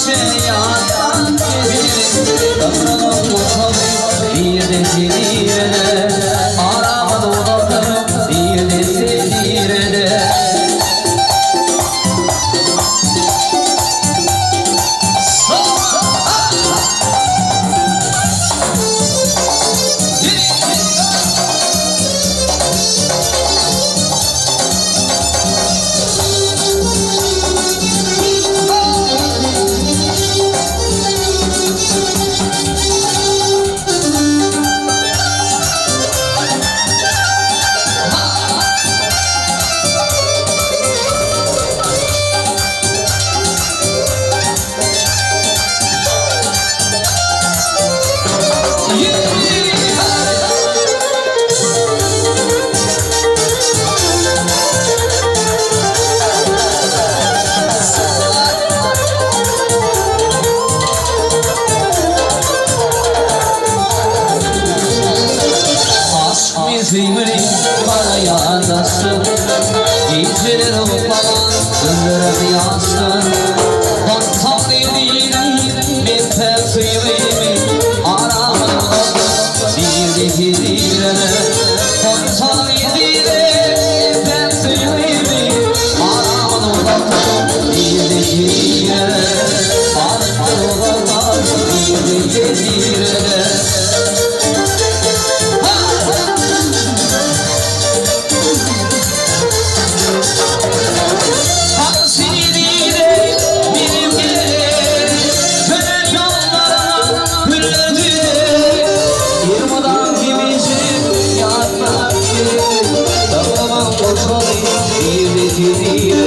şey yandan gelir Ömrümün uçalı bir de sinirde Arama dudaklarım bir de sinirde Müziğini bana yanasın Geceleri falan ömrüm yansın Baktan edeyim bir tefsirimi Aramın bir de gidirene Baktan edeyim bir tefsirimi Aramın bir de gidirene Aramın bir de gidirene Give